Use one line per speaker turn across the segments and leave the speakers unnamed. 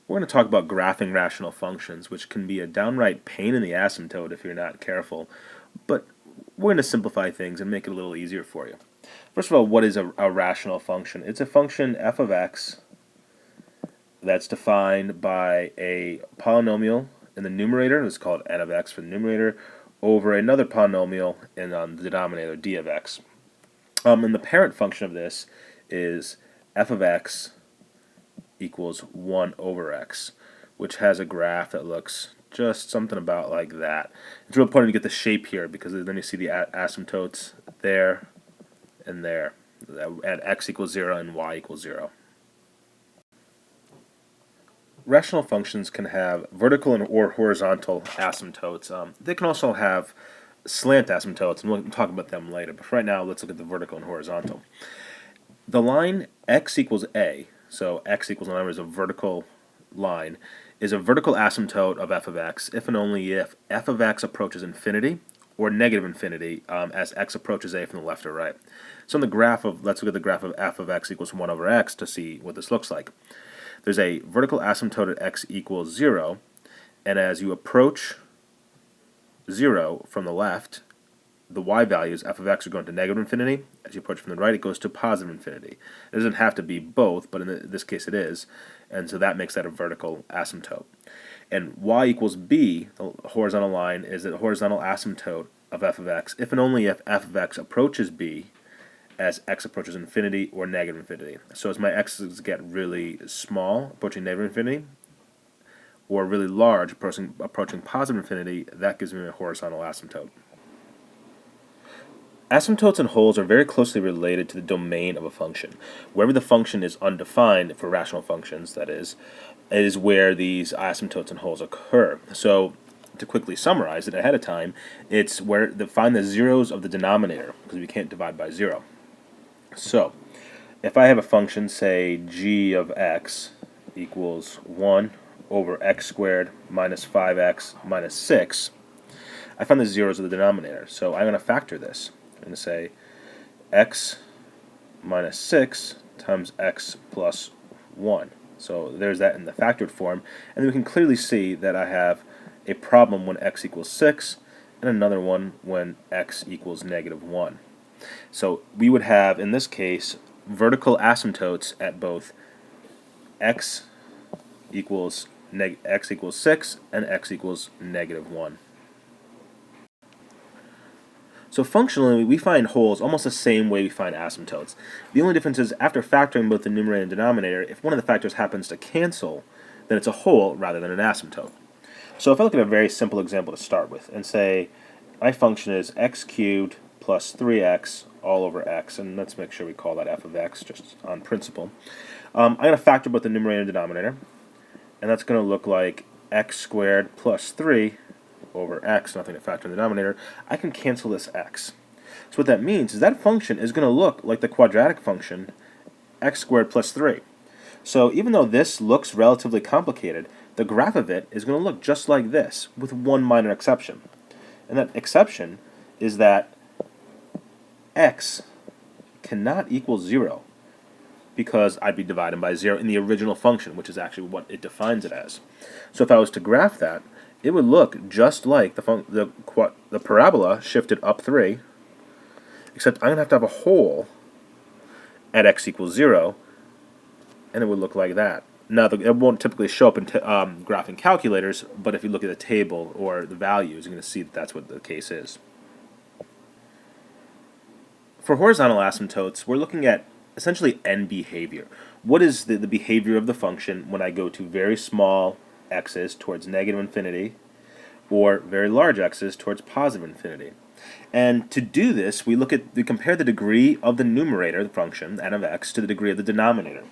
We're going to talk about graphing rational functions, which can be a downright pain in the asymptote if you're not careful, but we're going to simplify things and make it a little easier for you. First of all, what is a rational function? It's a function f of x that's defined by a polynomial in the numerator, let's call it n of x for the numerator, over another polynomial in the denominator, d of x. And the parent function of this is f of x equals 1 over x, which has a graph that looks just something about like that. It's real important to get the shape here because then you see the asymptotes there and there at x equals 0 and y equals 0. Rational functions can have vertical or horizontal asymptotes. They can also have slant asymptotes, and we'll talk about them later. But for right now, let's look at the vertical and horizontal. The line x equals a, so x equals, remember, is a vertical line, is a vertical asymptote of f of x if and only if f of x approaches infinity or negative infinity as x approaches a from the left or right. So in the graph of, let's look at the graph of f of x equals 1 over x to see what this looks like. There's a vertical asymptote at x equals 0, and as you approach 0 from the left, the y values, f of x, are going to negative infinity. As you approach from the right, it goes to positive infinity. It doesn't have to be both, but in this case it is, and so that makes that a vertical asymptote. And y equals b, the horizontal line, is the horizontal asymptote of f of x if and only if f of x approaches b as x approaches infinity or negative infinity. So as my x's get really small, approaching negative infinity, or really large, approaching positive infinity, that gives me a horizontal asymptote. Asymptotes and holes are very closely related to the domain of a function. Wherever the function is undefined, for rational functions that is where these asymptotes and holes occur. So to quickly summarize it ahead of time, it's where find the zeros of the denominator, because we can't divide by 0. So if I have a function, say g of x equals 1 over x squared minus 5x minus 6, I find the zeros of the denominator. So I'm going to factor this. I'm going to say x minus 6 times x plus 1. So there's that in the factored form. And then we can clearly see that I have a problem when x equals 6 and another one when x equals negative 1. So we would have, in this case, vertical asymptotes at both x equals 6 and x equals negative 1. So functionally, we find holes almost the same way we find asymptotes. The only difference is after factoring both the numerator and denominator, if one of the factors happens to cancel, then it's a hole rather than an asymptote. So if I look at a very simple example to start with and say my function is x cubed plus 3x all over x, and let's make sure we call that f of x just on principle. I'm going to factor both the numerator and denominator, and that's going to look like x squared plus 3 over x, nothing to factor in the denominator. I can cancel this x. So what that means is that function is going to look like the quadratic function x squared plus 3. So even though this looks relatively complicated, the graph of it is going to look just like this, with one minor exception. And that exception is that x cannot equal 0 because I'd be dividing by 0 in the original function, which is actually what it defines it as. So if I was to graph that, it would look just like the parabola shifted up 3, except I'm going to have a hole at x equals 0, and it would look like that. Now, it won't typically show up in graphing calculators, but if you look at the table or the values, you're going to see that that's what the case is. For horizontal asymptotes, we're looking at essentially end behavior. What is the behavior of the function when I go to very small x's towards negative infinity or very large x's towards positive infinity? And to do this, we compare the degree of the numerator, the function, n of x, to the degree of the denominator.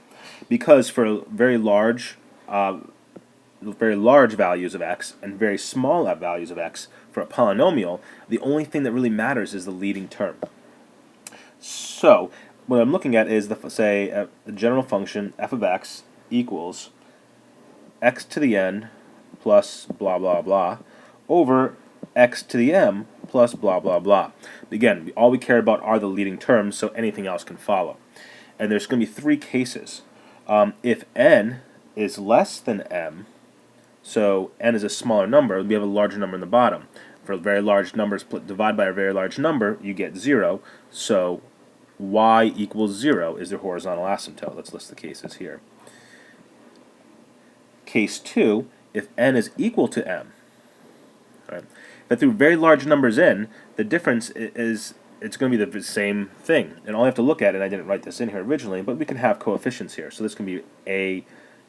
Because for very large values of x and very small values of x for a polynomial, the only thing that really matters is the leading term. So what I'm looking at is the general function f of x equals x to the n plus blah blah blah over x to the m plus blah blah blah. Again, all we care about are the leading terms, so anything else can follow. And there's going to be three cases. If n is less than m, so n is a smaller number, we have a larger number in the bottom. For very large numbers, divide by a very large number, you get 0, so y equals 0 is the horizontal asymptote. Let's list the cases here. Case 2, if n is equal to m. Right? If I threw very large numbers in, the difference is it's going to be the same thing. And all I have to look at, and I didn't write this in here originally, but we can have coefficients here. So this can be a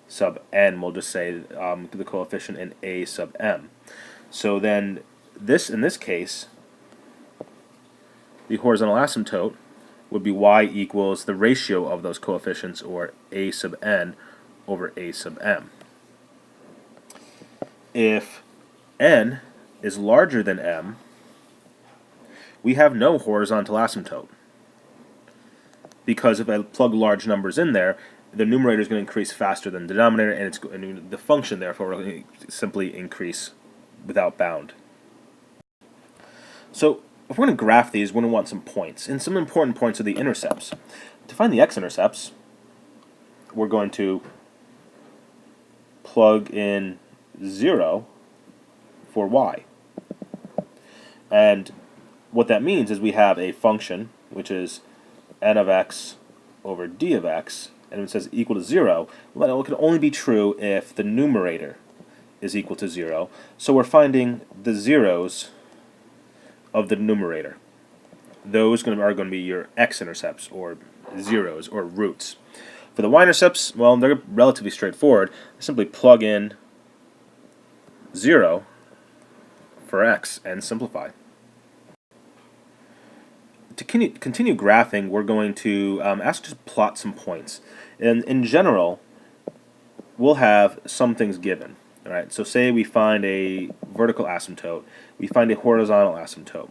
sub n, we'll just say the coefficient in a sub m. So then this, in this case, the horizontal asymptote would be y equals the ratio of those coefficients, or a sub n over a sub m. If n is larger than m, we have no horizontal asymptote. Because if I plug large numbers in there, the numerator is going to increase faster than the denominator, and the function, therefore, will simply increase without bound. So if we're going to graph these, we're going to want some points. And some important points are the intercepts. To find the x-intercepts, we're going to plug in 0 for y. And what that means is we have a function, which is n of x over d of x, and it says equal to 0. Well, it can only be true if the numerator is equal to 0. So we're finding the zeros of the numerator. Those are going to be your x-intercepts, or zeros, or roots. For the y-intercepts, well, they're relatively straightforward. Simply plug in 0 for x and simplify. To continue graphing, we're going to ask to plot some points. And in general, we'll have some things given. All right, so say we find a vertical asymptote, we find a horizontal asymptote.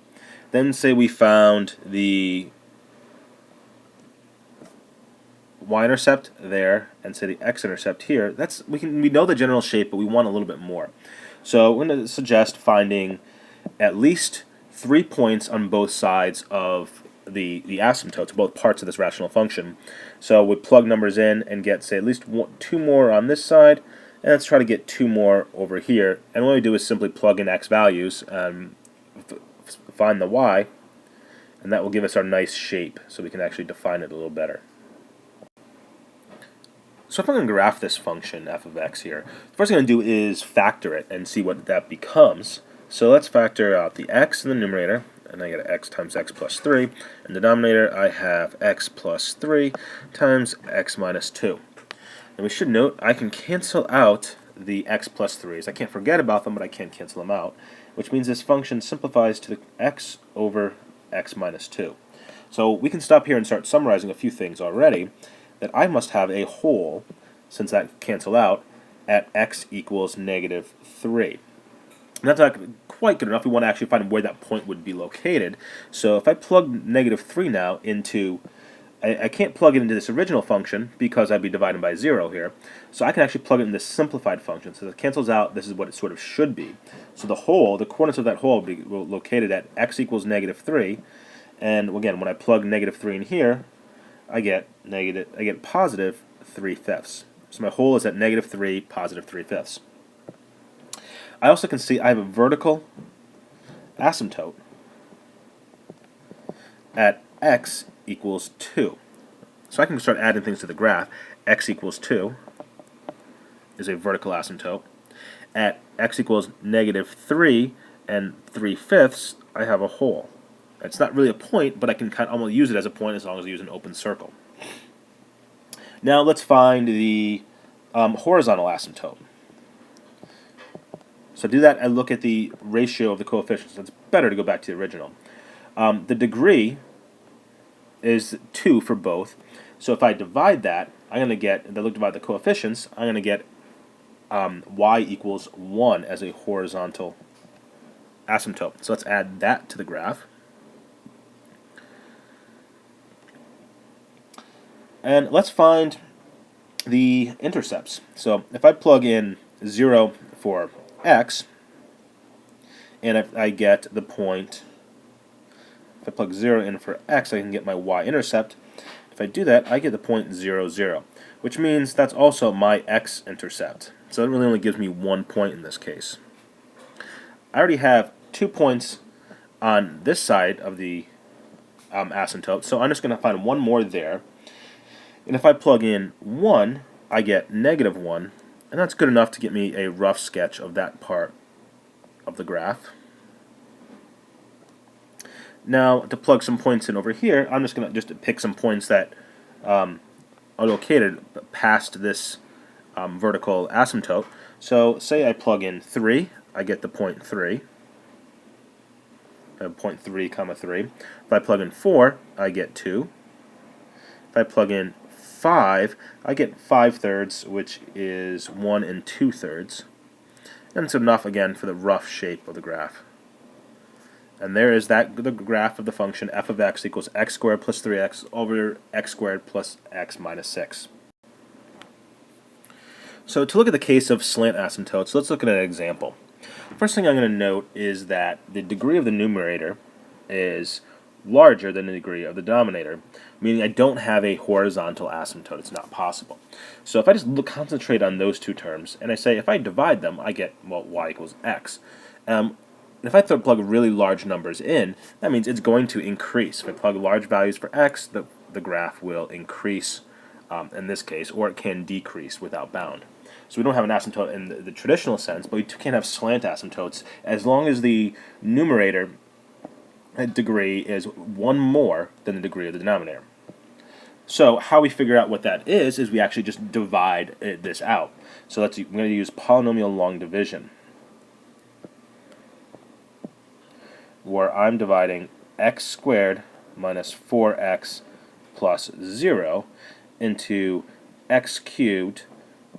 Then say we found the y-intercept there, and say the x-intercept here. We know the general shape, but we want a little bit more. So we're going to suggest finding at least 3 points on both sides of the asymptotes, both parts of this rational function. So we plug numbers in and get, say, at least 2 more on this side, and let's try to get 2 more over here. And what we do is simply plug in x values, find the y, and that will give us our nice shape, so we can actually define it a little better. So if I'm going to graph this function f of x here, the first thing I'm going to do is factor it and see what that becomes. So let's factor out the x in the numerator, and I get x times x plus 3. In the denominator, I have x plus 3 times x minus 2. And we should note I can cancel out the x plus 3's. I can't forget about them, but I can't cancel them out, which means this function simplifies to the x over x minus 2. So we can stop here and start summarizing a few things already. That I must have a hole, since that cancel out, at x equals negative 3. And that's not quite good enough. We want to actually find where that point would be located. So if I plug negative 3 now into, I can't plug it into this original function because I'd be dividing by 0 here. So I can actually plug it in this simplified function. So it cancels out, this is what it sort of should be. So the coordinates of that hole will be located at x equals negative 3. And again, when I plug negative 3 in here, I get positive 3/5. So my hole is at negative 3, positive 3/5. I also can see I have a vertical asymptote at x equals 2. So I can start adding things to the graph. X equals 2 is a vertical asymptote. At x equals negative 3 and 3/5, I have a hole. It's not really a point, but I can kind of almost use it as a point as long as I use an open circle. Now let's find the horizontal asymptote. So to do that, I look at the ratio of the coefficients. It's better to go back to the original. The degree is 2 for both. So if I divide that, I'm going to get, divide the coefficients, I'm going to get y equals 1 as a horizontal asymptote. So let's add that to the graph. And let's find the intercepts. So if I plug in 0 for x, and if I get the point, if I plug 0 in for x, I can get my y-intercept. If I do that, I get the point 0, 0, which means that's also my x-intercept. So it really only gives me 1 point in this case. I already have 2 points on this side of the asymptote, so I'm just going to find one more there. And if I plug in 1, I get -1, and that's good enough to get me a rough sketch of that part of the graph. Now, to plug some points in over here, I'm just going to pick some points that are located past this vertical asymptote. So say I plug in 3, I get the point 3. I have point 3, comma 3. If I plug in 4, I get 2. If I plug in 5, I get 5/3, which is 1 2/3. And it's enough, again, for the rough shape of the graph. And there is the graph of the function f of x equals x squared plus 3x over x squared plus x minus 6. So to look at the case of slant asymptotes, let's look at an example. First thing I'm going to note is that the degree of the numerator is larger than the degree of the denominator, meaning I don't have a horizontal asymptote. It's not possible. So if I just concentrate on those two terms, and I say if I divide them, I get, well, y equals x. If I plug really large numbers in, that means it's going to increase. If I plug large values for x, the graph will increase in this case, or it can decrease without bound. So we don't have an asymptote in the traditional sense, but we can have slant asymptotes as long as the numerator degree is 1 more than the degree of the denominator. So how we figure out what that is we actually just divide this out. So I'm going to use polynomial long division, where I'm dividing x squared minus 4x plus 0 into x cubed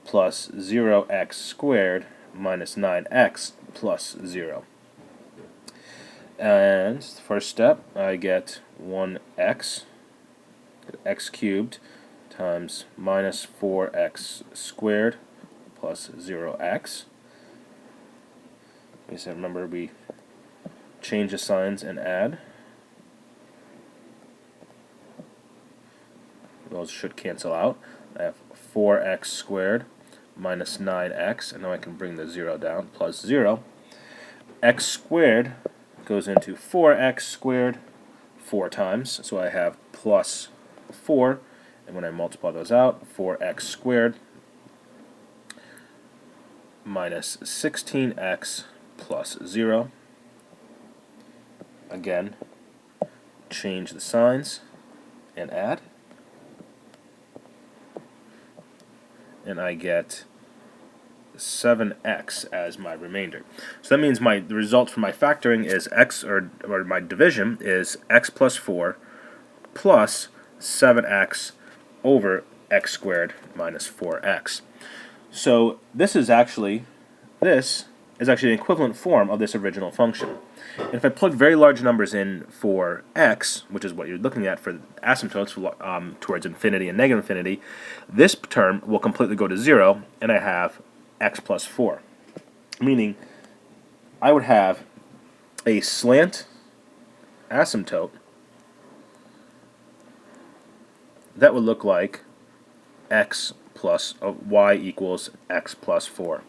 plus 0x squared minus 9x plus 0. And the first step, I get 1x, x cubed, times minus 4x squared plus 0x. Remember, we change the signs and add. Those should cancel out. I have 4x squared minus 9x, and now I can bring the 0 down, plus 0. X squared goes into 4x squared 4 times, so I have plus 4, and when I multiply those out, 4x squared minus 16x plus 0. Again, change the signs and add, and I get 7x as my remainder. So that means the result for my factoring is x, or my division is x plus 4 plus 7x over x squared minus 4x. So this is actually an equivalent form of this original function. And if I plug very large numbers in for x, which is what you're looking at for asymptotes towards infinity and negative infinity, this term will completely go to 0, and I have x plus 4. Meaning, I would have a slant asymptote that would look like y equals x plus 4.